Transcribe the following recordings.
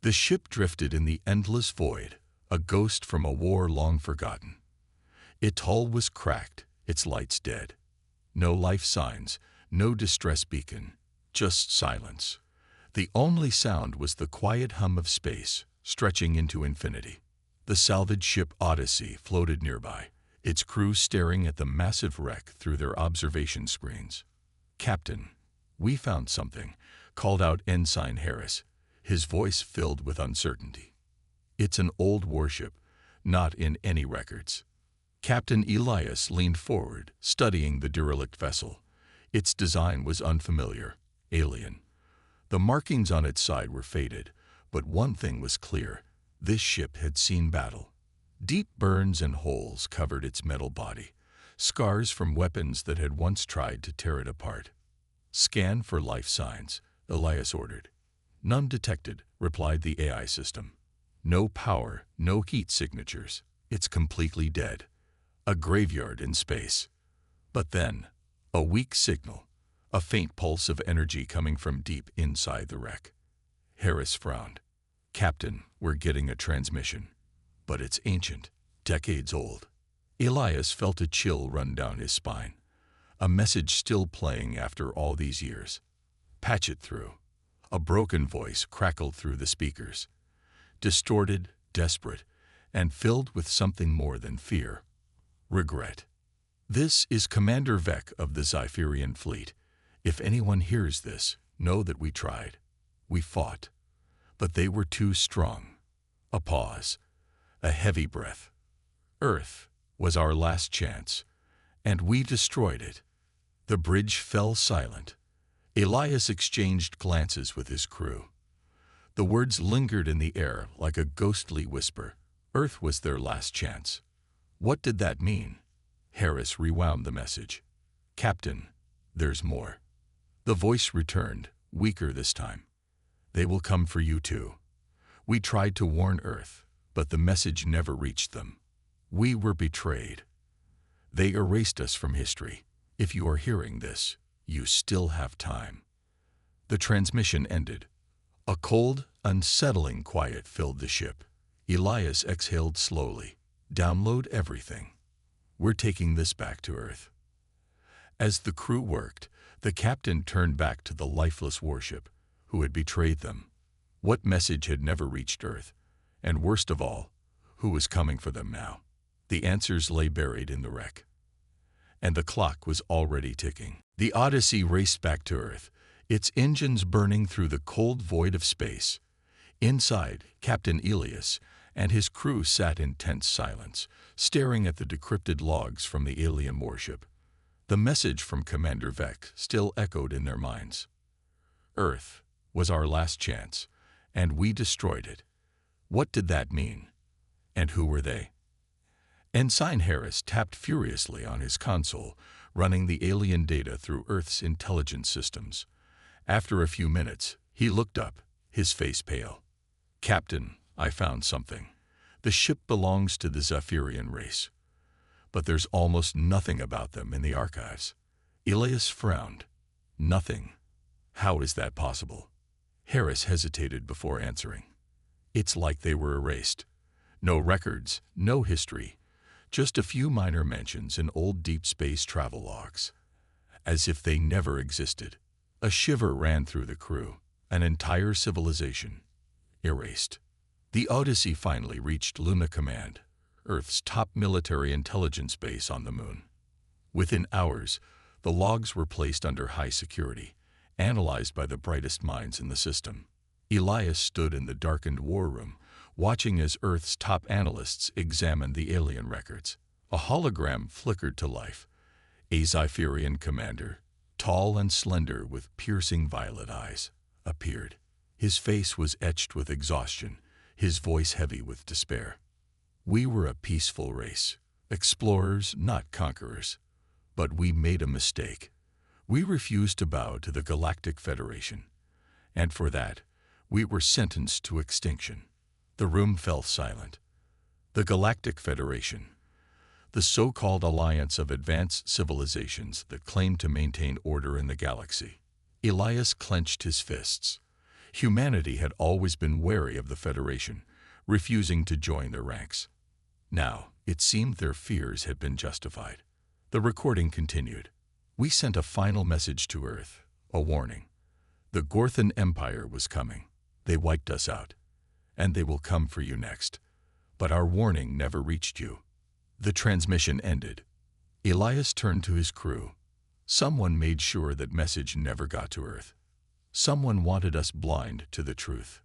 The ship drifted in the endless void, a ghost from a war long forgotten. Its hull was cracked, its lights dead. No life signs, no distress beacon, just silence. The only sound was the quiet hum of space, stretching into infinity. The salvage ship Odyssey floated nearby, its crew staring at the massive wreck through their observation screens. "Captain, we found something," called out Ensign Harris, his voice filled with uncertainty. "It's an old warship, not in any records." Captain Elias leaned forward, studying the derelict vessel. Its design was unfamiliar, alien. The markings on its side were faded, but one thing was clear: this ship had seen battle. Deep burns and holes covered its metal body, scars from weapons that had once tried to tear it apart. "Scan for life signs," Elias ordered. "None detected," replied the AI system. "No power, no heat signatures. It's completely dead. A graveyard in space." But then, a weak signal, a faint pulse of energy coming from deep inside the wreck. Harris frowned. "Captain, we're getting a transmission. But it's ancient, decades old." Elias felt a chill run down his spine. A message still playing after all these years. "Patch it through." A broken voice crackled through the speakers. Distorted, desperate, and filled with something more than fear. Regret. "This is Commander Vec of the Zypherian fleet. If anyone hears this, know that we tried. We fought. But they were too strong." A pause. A heavy breath. "Earth was our last chance, and we destroyed it." The bridge fell silent. Elias exchanged glances with his crew. The words lingered in the air like a ghostly whisper. Earth was their last chance. What did that mean? Harris rewound the message. "Captain, there's more." The voice returned, weaker this time. "They will come for you too. We tried to warn Earth, but the message never reached them. We were betrayed. They erased us from history. If you are hearing this, you still have time." The transmission ended. A cold, unsettling quiet filled the ship. Elias exhaled slowly. "Download everything. We're taking this back to Earth." As the crew worked, the captain turned back to the lifeless warship who had betrayed them. What message had never reached Earth? And worst of all, who was coming for them now? The answers lay buried in the wreck. And the clock was already ticking. The Odyssey raced back to Earth, its engines burning through the cold void of space. Inside, Captain Elias and his crew sat in tense silence, staring at the decrypted logs from the alien warship. The message from Commander Vec still echoed in their minds. "Earth was our last chance, and we destroyed it." What did that mean? And who were they? Ensign Harris tapped furiously on his console, running the alien data through Earth's intelligence systems. After a few minutes, he looked up, his face pale. "Captain, I found something. The ship belongs to the Zypherian race. But there's almost nothing about them in the archives." Elias frowned. "Nothing? How is that possible?" Harris hesitated before answering. "It's like they were erased. No records, no history. Just a few minor mentions in old deep space travel logs. As if they never existed." A shiver ran through the crew. An entire civilization. Erased. The Odyssey finally reached Luna Command, Earth's top military intelligence base on the moon. Within hours, the logs were placed under high security, analyzed by the brightest minds in the system. Elias stood in the darkened war room, watching as Earth's top analysts examined the alien records. A hologram flickered to life. A Zypherian commander, tall and slender with piercing violet eyes, appeared. His face was etched with exhaustion, his voice heavy with despair. "We were a peaceful race, explorers, not conquerors. But we made a mistake. We refused to bow to the Galactic Federation. And for that, we were sentenced to extinction." The room fell silent. The Galactic Federation, the so-called alliance of advanced civilizations that claimed to maintain order in the galaxy. Elias clenched his fists. Humanity had always been wary of the Federation, refusing to join their ranks. Now, it seemed their fears had been justified. The recording continued. We sent a final message to Earth, a warning. The Gorthan Empire was coming. They wiped us out. And they will come for you next. But our warning never reached you. The transmission ended. Elias turned to his crew. Someone made sure that message never got to Earth. Someone wanted us blind to the truth.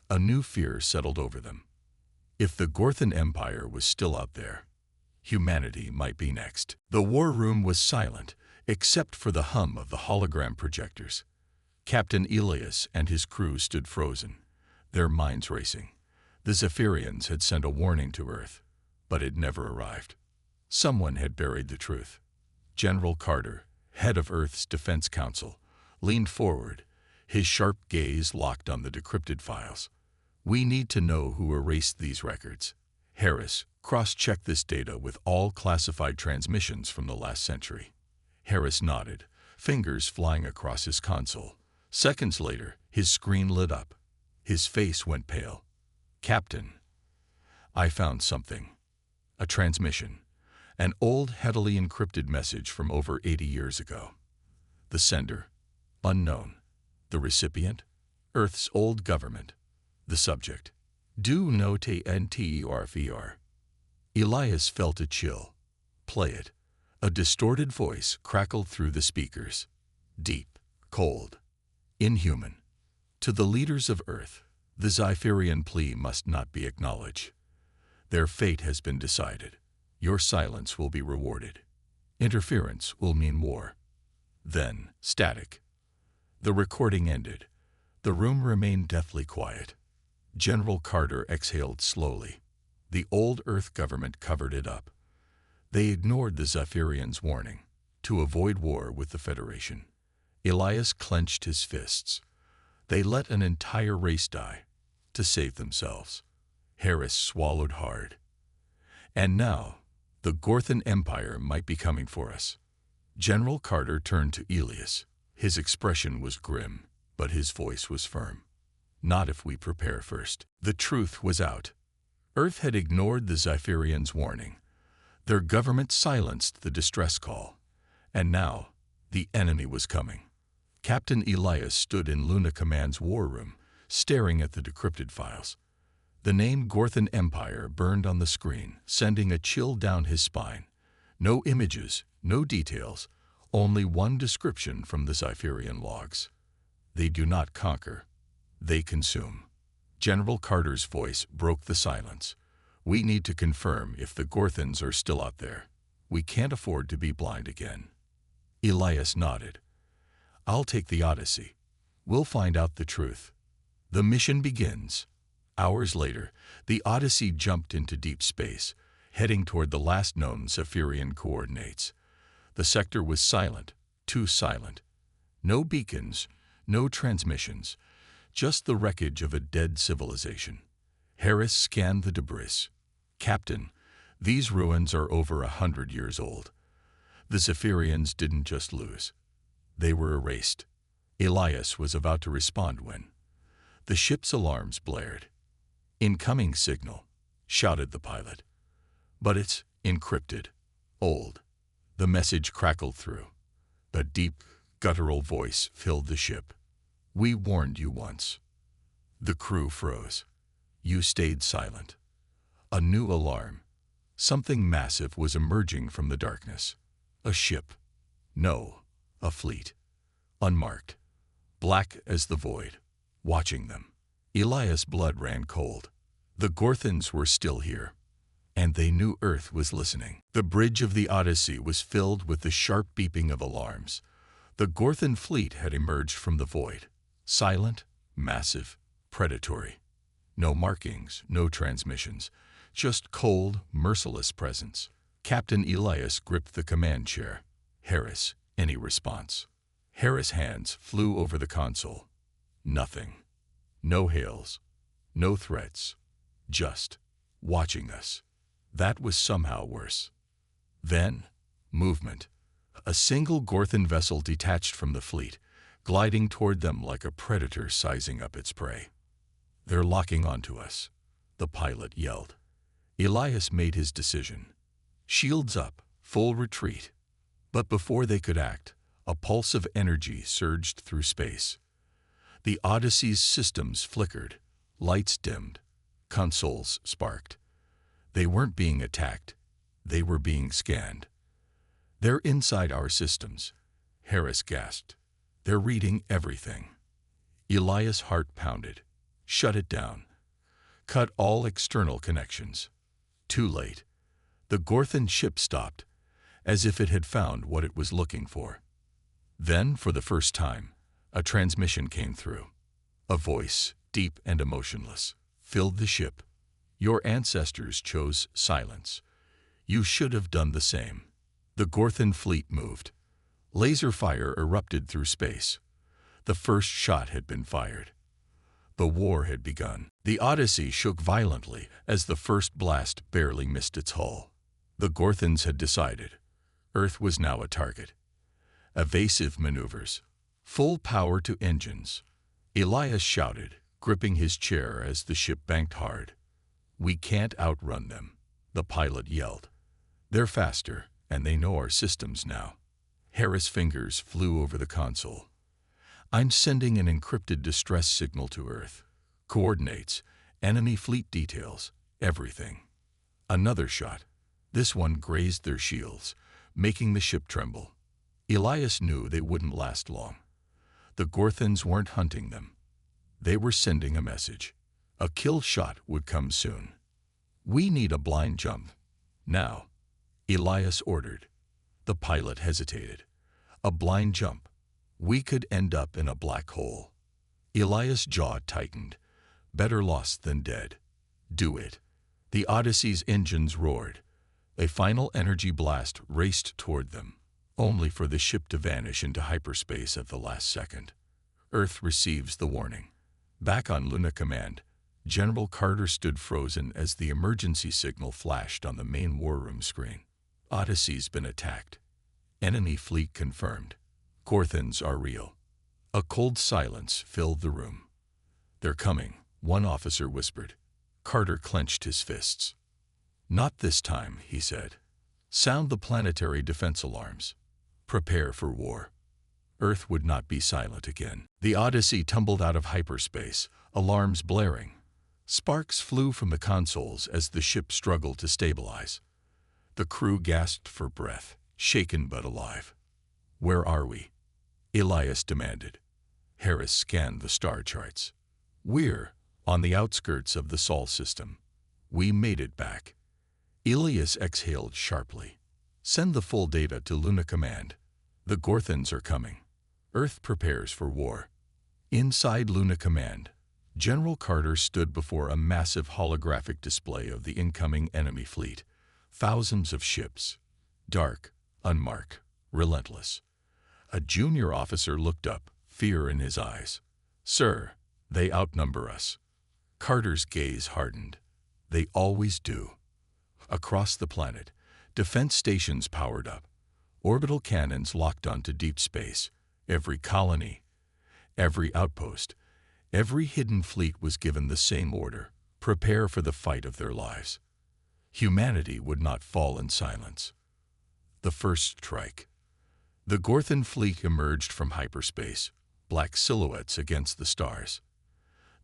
A new fear settled over them. If the Gorthan Empire was still out there, humanity might be next. The war room was silent, except for the hum of the hologram projectors. Captain Elias and his crew stood frozen, their minds racing. The Zephyrians had sent a warning to Earth, but it never arrived. Someone had buried the truth. General Carter, head of Earth's Defense Council, leaned forward, his sharp gaze locked on the decrypted files. We need to know who erased these records. Harris, cross-check this data with all classified transmissions from the last century. Harris nodded, fingers flying across his console. Seconds later, his screen lit up. His face went pale. Captain, I found something. A transmission. An old, heavily encrypted message from over 80 years ago. The sender, unknown. The recipient, Earth's old government. The subject, do note NTRVR. Elias felt a chill. Play it. A distorted voice crackled through the speakers. Deep, cold, inhuman. To the leaders of Earth, the Zephyrian plea must not be acknowledged. Their fate has been decided. Your silence will be rewarded. Interference will mean war. Then, static. The recording ended. The room remained deathly quiet. General Carter exhaled slowly. The old Earth government covered it up. They ignored the Zephyrians' warning to avoid war with the Federation. Elias clenched his fists. They let an entire race die to save themselves. Harris swallowed hard. And now, the Gorthan Empire might be coming for us. General Carter turned to Elias. His expression was grim, but his voice was firm. Not if we prepare first. The truth was out. Earth had ignored the Zephyrians' warning. Their government silenced the distress call. And now, the enemy was coming. Captain Elias stood in Luna Command's war room, staring at the decrypted files. The name Gorthan Empire burned on the screen, sending a chill down his spine. No images, no details, only one description from the Zephyrian logs. They do not conquer. They consume. General Carter's voice broke the silence. We need to confirm if the Gorthans are still out there. We can't afford to be blind again. Elias nodded. I'll take the Odyssey. We'll find out the truth. The mission begins. Hours later, the Odyssey jumped into deep space, heading toward the last known Zephyrian coordinates. The sector was silent, too silent. No beacons, no transmissions, just the wreckage of a dead civilization. Harris scanned the debris. Captain, these ruins are over 100 years old. The Zephyrians didn't just lose. They were erased. Elias was about to respond when the ship's alarms blared. Incoming signal, shouted the pilot. But it's encrypted, old. The message crackled through. A deep, guttural voice filled the ship. We warned you once. The crew froze. You stayed silent. A new alarm. Something massive was emerging from the darkness. A ship. No, a fleet. Unmarked. Black as the void. Watching them. Elias' blood ran cold. The Gorthans were still here. And they knew Earth was listening. The bridge of the Odyssey was filled with the sharp beeping of alarms. The Gorthan fleet had emerged from the void. Silent, massive, predatory. No markings, no transmissions. Just cold, merciless presence. Captain Elias gripped the command chair. Harris, any response? Harris' hands flew over the console. Nothing. No hails. No threats. Just watching us. That was somehow worse. Then, movement. A single Gorthan vessel detached from the fleet, gliding toward them like a predator sizing up its prey. "They're locking onto us," the pilot yelled. Elias made his decision. Shields up, full retreat. But before they could act, a pulse of energy surged through space. The Odyssey's systems flickered, lights dimmed, consoles sparked. They weren't being attacked, they were being scanned. "They're inside our systems," Harris gasped. "They're reading everything." Elias' heart pounded. "Shut it down. Cut all external connections." Too late. The Gorthan ship stopped, as if it had found what it was looking for. Then, for the first time, a transmission came through. A voice, deep and emotionless, filled the ship. "Your ancestors chose silence. You should have done the same." The Gorthan fleet moved. Laser fire erupted through space. The first shot had been fired. The war had begun. The Odyssey shook violently as the first blast barely missed its hull. The Gorthans had decided. Earth was now a target. Evasive maneuvers. Full power to engines. Elias shouted, gripping his chair as the ship banked hard. "We can't outrun them," the pilot yelled. "They're faster, and they know our systems now." Harris' fingers flew over the console. "I'm sending an encrypted distress signal to Earth. Coordinates, enemy fleet details, everything." Another shot. This one grazed their shields, making the ship tremble. Elias knew they wouldn't last long. The Gorthans weren't hunting them. They were sending a message. A kill shot would come soon. "We need a blind jump. Now," Elias ordered. The pilot hesitated. "A blind jump. We could end up in a black hole." Elias' jaw tightened. Better lost than dead. "Do it." The Odyssey's engines roared. A final energy blast raced toward them, only for the ship to vanish into hyperspace at the last second. Earth receives the warning. Back on Luna Command, General Carter stood frozen as the emergency signal flashed on the main war room screen. "Odyssey's been attacked. Enemy fleet confirmed. Gorthans are real." A cold silence filled the room. "They're coming," one officer whispered. Carter clenched his fists. "Not this time," he said. "Sound the planetary defense alarms. Prepare for war." Earth would not be silent again. The Odyssey tumbled out of hyperspace, alarms blaring. Sparks flew from the consoles as the ship struggled to stabilize. The crew gasped for breath, shaken but alive. "Where are we?" Elias demanded. Harris scanned the star charts. "We're on the outskirts of the Sol system. We made it back." Elias exhaled sharply. "Send the full data to Luna Command. The Gorthans are coming. Earth prepares for war." Inside Luna Command, General Carter stood before a massive holographic display of the incoming enemy fleet. Thousands of ships. Dark, unmarked, relentless. A junior officer looked up, fear in his eyes. "Sir, they outnumber us." Carter's gaze hardened. "They always do." Across the planet, defense stations powered up. Orbital cannons locked onto deep space. Every colony, every outpost, every hidden fleet was given the same order: prepare for the fight of their lives. Humanity would not fall in silence. The first strike. The Gorthan fleet emerged from hyperspace, black silhouettes against the stars.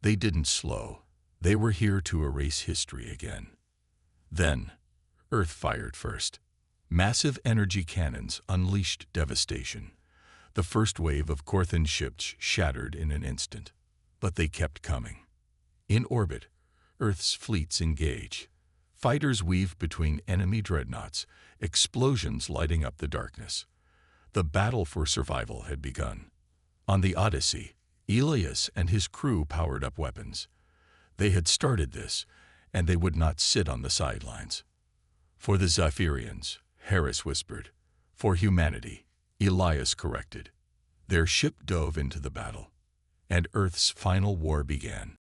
They didn't slow. They were here to erase history again. Then, Earth fired first. Massive energy cannons unleashed devastation. The first wave of Gorthan ships shattered in an instant. But they kept coming. In orbit, Earth's fleets engage. Fighters weave between enemy dreadnoughts, explosions lighting up the darkness. The battle for survival had begun. On the Odyssey, Elias and his crew powered up weapons. They had started this, and they would not sit on the sidelines. "For the Zephyrians," Harris whispered. "For humanity," Elias corrected. Their ship dove into the battle, and Earth's final war began.